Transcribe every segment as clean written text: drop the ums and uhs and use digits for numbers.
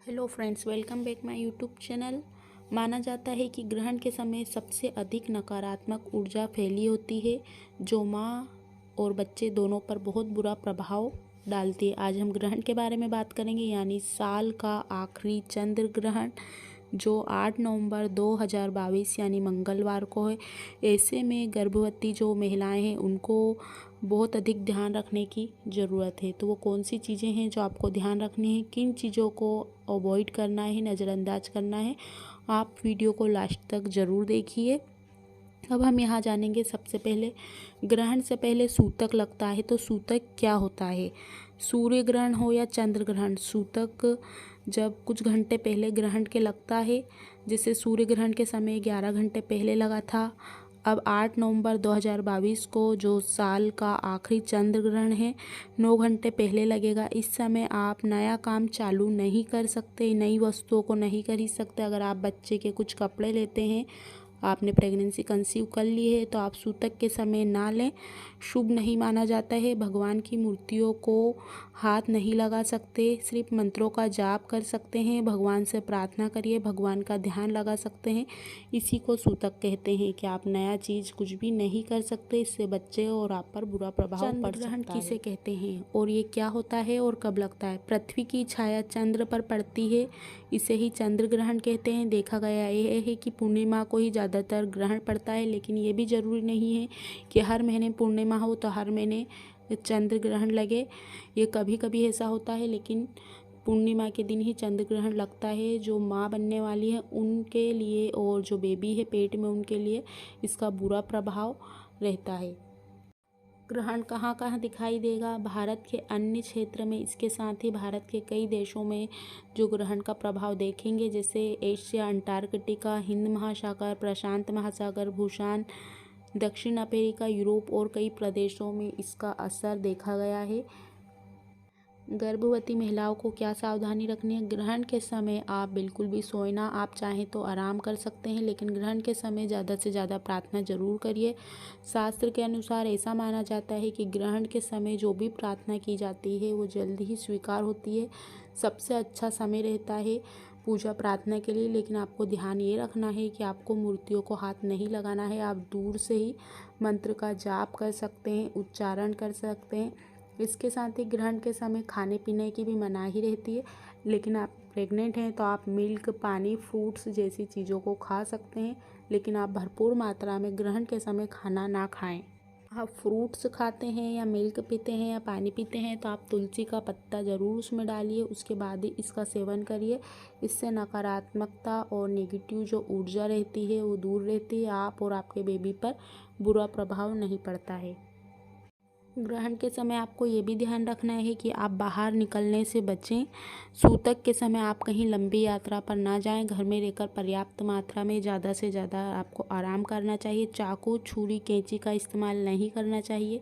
Hello friends, welcome back my YouTube channel. माना जाता है कि ग्रहण के समय सबसे अधिक नकारात्मक ऊर्जा फैली होती है जो माँ और बच्चे दोनों पर बहुत बुरा प्रभाव डालती है। आज हम ग्रहण के बारे में बात करेंगे, यानी साल का आखिरी चंद्र ग्रहण जो 8 नवंबर 2022 यानी मंगलवार को है। ऐसे में गर्भवती जो महिलाएं हैं उनको बहुत अधिक ध्यान रखने की ज़रूरत है। तो वो कौन सी चीज़ें हैं जो आपको ध्यान रखनी है, किन चीज़ों को अवॉइड करना है, नज़रअंदाज करना है, आप वीडियो को लास्ट तक ज़रूर देखिए। अब हम यहाँ जानेंगे। सबसे पहले, ग्रहण से पहले सूतक लगता है, तो सूतक क्या होता है? सूर्य ग्रहण हो या चंद्र ग्रहण, सूतक जब कुछ घंटे पहले ग्रहण के लगता है, जैसे सूर्य ग्रहण के समय 11 घंटे पहले लगा था। अब 8 नवंबर 2022 को जो साल का आखिरी चंद्र ग्रहण है 9 घंटे पहले लगेगा। इस समय आप नया काम चालू नहीं कर सकते, नई वस्तुओं को नहीं खरीद सकते। अगर आप बच्चे के कुछ कपड़े लेते हैं, आपने प्रेगनेंसी कंसीव कर ली है, तो आप सूतक के समय ना लें, शुभ नहीं माना जाता है। भगवान की मूर्तियों को हाथ नहीं लगा सकते, सिर्फ मंत्रों का जाप कर सकते हैं, भगवान से प्रार्थना करिए, भगवान का ध्यान लगा सकते हैं। इसी को सूतक कहते हैं कि आप नया चीज़ कुछ भी नहीं कर सकते, इससे बच्चे और आप पर बुरा प्रभाव पड़ सकता है। चंद्र ग्रहण किसे कहते हैं और ये क्या होता है और कब लगता है? पृथ्वी की छाया चंद्र पर पड़ती है, इसे ही चंद्र ग्रहण कहते हैं। देखा गया यह है कि पूर्णिमा को ही ज़्यादातर ग्रहण पड़ता है, लेकिन ये भी ज़रूरी नहीं है कि हर महीने पूर्णिमा हो तो हर महीने चंद्र ग्रहण लगे। ये कभी कभी ऐसा होता है, लेकिन पूर्णिमा के दिन ही चंद्र ग्रहण लगता है। जो माँ बनने वाली है उनके लिए और जो बेबी है पेट में उनके लिए इसका बुरा प्रभाव रहता है। ग्रहण कहाँ कहाँ दिखाई देगा? भारत के अन्य क्षेत्र में, इसके साथ ही भारत के कई देशों में जो ग्रहण का प्रभाव देखेंगे, जैसे एशिया, अंटार्कटिका, हिंद महासागर, प्रशांत महासागर, भूटान, दक्षिण अमेरिका, यूरोप और कई प्रदेशों में इसका असर देखा गया है। गर्भवती महिलाओं को क्या सावधानी रखनी है? ग्रहण के समय आप बिल्कुल भी सोए ना, आप चाहें तो आराम कर सकते हैं, लेकिन ग्रहण के समय ज़्यादा से ज़्यादा प्रार्थना जरूर करिए। शास्त्र के अनुसार ऐसा माना जाता है कि ग्रहण के समय जो भी प्रार्थना की जाती है वो जल्द ही स्वीकार होती है। सबसे अच्छा समय रहता है पूजा प्रार्थना के लिए, लेकिन आपको ध्यान ये रखना है कि आपको मूर्तियों को हाथ नहीं लगाना है। आप दूर से ही मंत्र का जाप कर सकते हैं, उच्चारण कर सकते हैं। इसके साथ ही ग्रहण के समय खाने पीने की भी मनाही रहती है, लेकिन आप प्रेग्नेंट हैं तो आप मिल्क, पानी, फ्रूट्स जैसी चीज़ों को खा सकते हैं, लेकिन आप भरपूर मात्रा में ग्रहण के समय खाना ना खाएं। आप फ्रूट्स खाते हैं या मिल्क पीते हैं या पानी पीते हैं तो आप तुलसी का पत्ता ज़रूर उसमें डालिए, उसके बाद ही इसका सेवन करिए। इससे नकारात्मकता और नेगेटिव जो ऊर्जा रहती है वो दूर रहती है, आप और आपके बेबी पर बुरा प्रभाव नहीं पड़ता है। ग्रहण के समय आपको ये भी ध्यान रखना है कि आप बाहर निकलने से बचें। सूतक के समय आप कहीं लंबी यात्रा पर ना जाएं, घर में रहकर पर्याप्त मात्रा में ज़्यादा से ज़्यादा आपको आराम करना चाहिए। चाकू, छुरी, कैंची का इस्तेमाल नहीं करना चाहिए,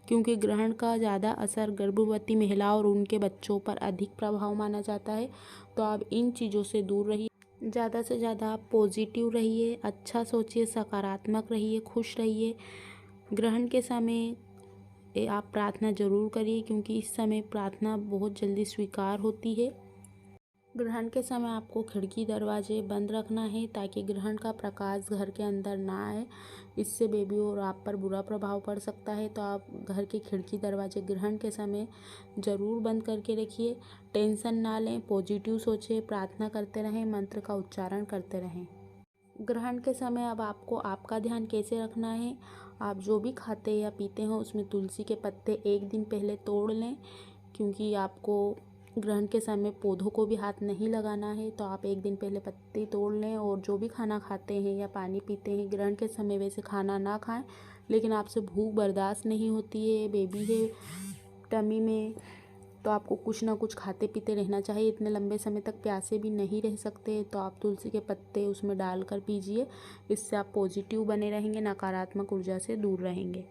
क्योंकि ग्रहण का ज़्यादा असर गर्भवती महिलाओं और उनके बच्चों पर अधिक प्रभाव माना जाता है। तो आप इन चीज़ों से दूर रहिए। ज़्यादा से ज़्यादा आप पॉजिटिव रहिए, अच्छा सोचिए, सकारात्मक रहिए, खुश रहिए। ग्रहण के समय आप प्रार्थना जरूर करिए, क्योंकि इस समय प्रार्थना बहुत जल्दी स्वीकार होती है। ग्रहण के समय आपको खिड़की दरवाजे बंद रखना है ताकि ग्रहण का प्रकाश घर के अंदर ना आए, इससे बेबी और आप पर बुरा प्रभाव पड़ सकता है। तो आप घर के खिड़की दरवाजे ग्रहण के समय ज़रूर बंद करके रखिए। टेंशन ना लें, पॉजिटिव सोचें, प्रार्थना करते रहें, मंत्र का उच्चारण करते रहें। ग्रहण के समय अब आपको आपका ध्यान कैसे रखना है? आप जो भी खाते या पीते हो उसमें तुलसी के पत्ते एक दिन पहले तोड़ लें, क्योंकि आपको ग्रहण के समय पौधों को भी हाथ नहीं लगाना है। तो आप एक दिन पहले पत्ते तोड़ लें, और जो भी खाना खाते हैं या पानी पीते हैं ग्रहण के समय, वैसे खाना ना खाएं, लेकिन आपसे भूख बर्दाश्त नहीं होती है, बेबी है टमी में, तो आपको कुछ ना कुछ खाते पीते रहना चाहिए। इतने लंबे समय तक प्यासे भी नहीं रह सकते, तो आप तुलसी के पत्ते उसमें डालकर पीजिए। इससे आप पॉजिटिव बने रहेंगे, नकारात्मक ऊर्जा से दूर रहेंगे।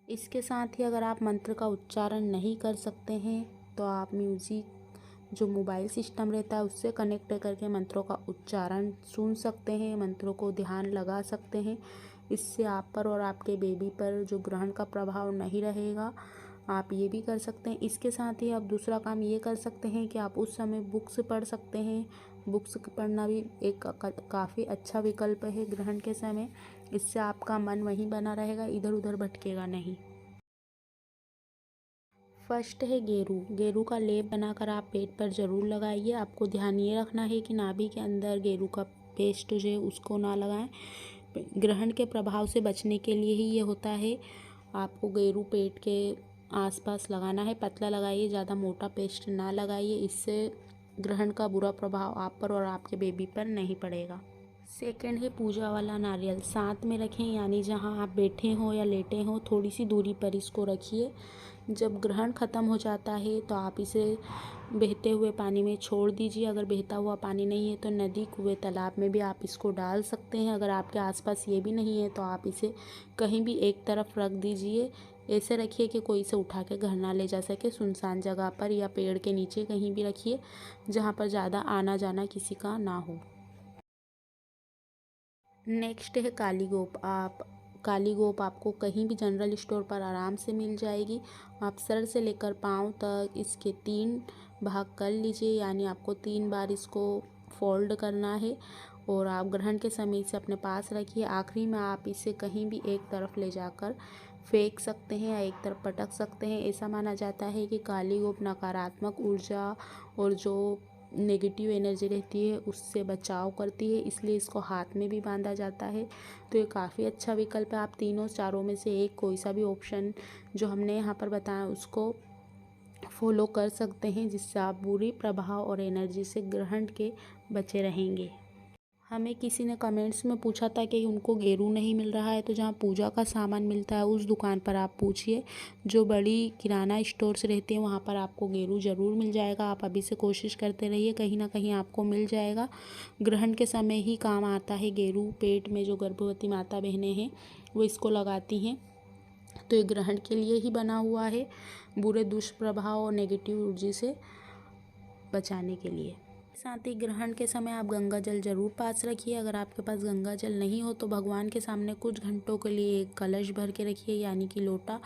इसके साथ ही अगर आप मंत्र का उच्चारण नहीं कर सकते हैं तो आप म्यूज़िक जो मोबाइल सिस्टम रहता है उससे कनेक्ट करके मंत्रों का उच्चारण सुन सकते हैं, मंत्रों को ध्यान लगा सकते हैं। इससे आप पर और आपके बेबी पर जो ग्रहण का प्रभाव नहीं रहेगा, आप ये भी कर सकते हैं। इसके साथ ही आप दूसरा काम ये कर सकते हैं कि आप उस समय बुक्स पढ़ सकते हैं। बुक्स पढ़ना भी एक काफ़ी अच्छा विकल्प है ग्रहण के समय। इससे आपका मन वहीं बना रहेगा, इधर उधर भटकेगा नहीं। फर्स्ट है गेरू। गेरू का लेप बनाकर आप पेट पर ज़रूर लगाइए। आपको ध्यान ये रखना है कि नाभि के अंदर गेरू का पेस्ट जो है उसको ना लगाएं। ग्रहण के प्रभाव से बचने के लिए ही ये होता है। आपको गेरू पेट के आसपास लगाना है, पतला लगाइए, ज़्यादा मोटा पेस्ट ना लगाइए। इससे ग्रहण का बुरा प्रभाव आप पर और आपके बेबी पर नहीं पड़ेगा। सेकंड है पूजा वाला नारियल। साथ में रखें, यानी जहां आप बैठे हों या लेटे हों थोड़ी सी दूरी पर इसको रखिए। जब ग्रहण ख़त्म हो जाता है तो आप इसे बहते हुए पानी में छोड़ दीजिए। अगर बहता हुआ पानी नहीं है तो नदी, कुएं, तालाब में भी आप इसको डाल सकते हैं। अगर आपके आसपास ये भी नहीं है तो आप इसे कहीं भी एक तरफ रख दीजिए। ऐसे रखिए कि कोई इसे उठा के घर ना ले जा सके। सुनसान जगह पर या पेड़ के नीचे कहीं भी रखिए जहाँ पर ज़्यादा आना जाना किसी का ना हो। नेक्स्ट है काली गोप। काली गोप आपको कहीं भी जनरल स्टोर पर आराम से मिल जाएगी। आप सर से लेकर पाँव तक इसके 3 भाग कर लीजिए, यानी आपको 3 बार इसको फोल्ड करना है और आप ग्रहण के समय इसे अपने पास रखिए। आखिरी में आप इसे कहीं भी एक तरफ ले जाकर फेंक सकते हैं या एक तरफ पटक सकते हैं। ऐसा माना जाता है कि काली गोप नकारात्मक ऊर्जा और जो नेगेटिव एनर्जी रहती है उससे बचाव करती है, इसलिए इसको हाथ में भी बांधा जाता है। तो ये काफ़ी अच्छा विकल्प है। आप तीनों चारों में से एक कोई सा भी ऑप्शन जो हमने यहाँ पर बताया उसको फॉलो कर सकते हैं, जिससे आप बुरी प्रभाव और एनर्जी से ग्रहण के बचे रहेंगे। हमें किसी ने कमेंट्स में पूछा था कि उनको गेरू नहीं मिल रहा है, तो जहाँ पूजा का सामान मिलता है उस दुकान पर आप पूछिए। जो बड़ी किराना स्टोर्स रहती हैं वहाँ पर आपको गेरू ज़रूर मिल जाएगा। आप अभी से कोशिश करते रहिए, कहीं ना कहीं आपको मिल जाएगा। ग्रहण के समय ही काम आता है गेरू। पेट में जो गर्भवती माता बहनें हैं वो इसको लगाती हैं, तो ये ग्रहण के लिए ही बना हुआ है, बुरे दुष्प्रभाव और नेगेटिव ऊर्जा से बचाने के लिए। साथ ही ग्रहण के समय आप गंगा जल जरूर पास रखिए। अगर आपके पास गंगा जल नहीं हो तो भगवान के सामने कुछ घंटों के लिए एक कलश भर के रखिए, यानी कि लोटा,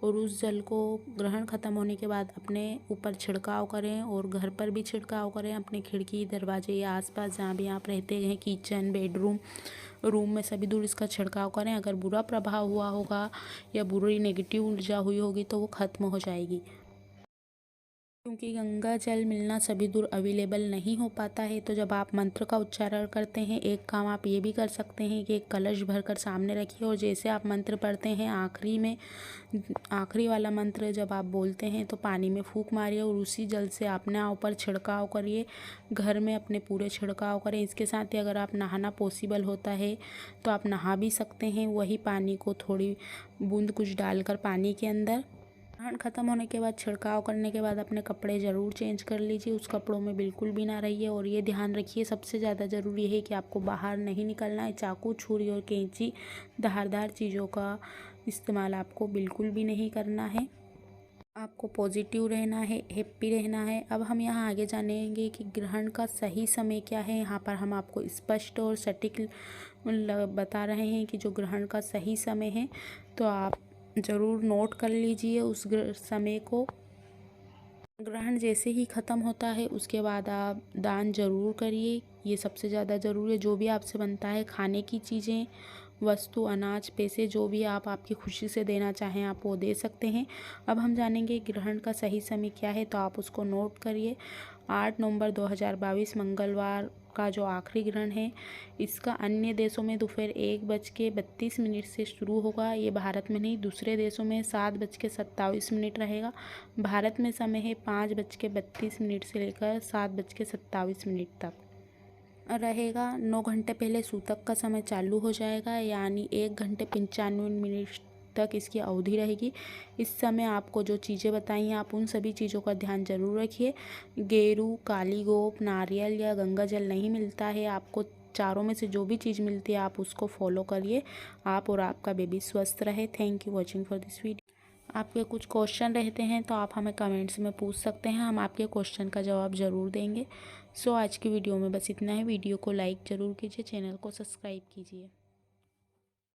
और उस जल को ग्रहण ख़त्म होने के बाद अपने ऊपर छिड़काव करें और घर पर भी छिड़काव करें। अपने खिड़की, दरवाजे या आसपास जहाँ भी आप रहते हैं, किचन, बेडरूम, रूम में सभी दूर इसका छिड़काव करें। अगर बुरा प्रभाव हुआ होगा या बुरी नेगेटिव ऊर्जा हुई होगी तो वो ख़त्म हो जाएगी। क्योंकि गंगा जल मिलना सभी दूर अवेलेबल नहीं हो पाता है, तो जब आप मंत्र का उच्चारण करते हैं, एक काम आप ये भी कर सकते हैं कि एक कलश भरकर सामने रखिए और जैसे आप मंत्र पढ़ते हैं आखिरी वाला मंत्र जब आप बोलते हैं तो पानी में फूंक मारिए और उसी जल से अपने ऊपर छिड़काव करिए। घर में अपने पूरे छिड़काव करें। इसके साथ ही अगर आप नहाना पॉसिबल होता है तो आप नहा भी सकते हैं। वही पानी को थोड़ी बूंद कुछ डालकर पानी के अंदर। ग्रहण ख़त्म होने के बाद छिड़काव करने के बाद अपने कपड़े ज़रूर चेंज कर लीजिए। उस कपड़ों में बिल्कुल भी ना रहिए। और ये ध्यान रखिए, सबसे ज़्यादा ज़रूरी है कि आपको बाहर नहीं निकलना है। चाकू, छुरी और कैंची, धारदार चीज़ों का इस्तेमाल आपको बिल्कुल भी नहीं करना है। आपको पॉजिटिव रहना है, हैप्पी रहना है। अब हम यहाँ आगे जानेंगे कि ग्रहण का सही समय क्या है। यहाँ पर हम आपको स्पष्ट और सटीक बता रहे हैं कि जो ग्रहण का सही समय है, तो आप ज़रूर नोट कर लीजिए उस समय को। ग्रहण जैसे ही ख़त्म होता है उसके बाद आप दान ज़रूर करिए, ये सबसे ज़्यादा ज़रूरी है। जो भी आपसे बनता है, खाने की चीज़ें, वस्तु, अनाज, पैसे, जो भी आप आपकी खुशी से देना चाहें आप वो दे सकते हैं। अब हम जानेंगे ग्रहण का सही समय क्या है, तो आप उसको नोट करिए। 8 नवंबर 2022 मंगलवार का जो आखिरी ग्रहण है, इसका अन्य देशों में दोपहर 1:32 से शुरू होगा। ये भारत में नहीं, दूसरे देशों में 7:27 रहेगा। भारत में समय है 5:32 से लेकर 7:27 तक रहेगा। 9 घंटे पहले सूतक का समय चालू हो जाएगा, यानी 1 घंटे 95 तक इसकी अवधि रहेगी। इस समय आपको जो चीज़ें बताई हैं आप उन सभी चीज़ों का ध्यान जरूर रखिए। गेरू, काली गोप, नारियल या गंगा जल नहीं मिलता है। आपको चारों में से जो भी चीज़ मिलती है आप उसको फॉलो करिए। आप और आपका बेबी स्वस्थ रहे। Thank you watching for this video. आपके कुछ क्वेश्चन रहते हैं तो आप हमें कमेंट्स में पूछ सकते हैं, हम आपके क्वेश्चन का जवाब ज़रूर देंगे। सो आज की वीडियो में बस इतना है। वीडियो को लाइक ज़रूर कीजिए, चैनल को सब्सक्राइब कीजिए।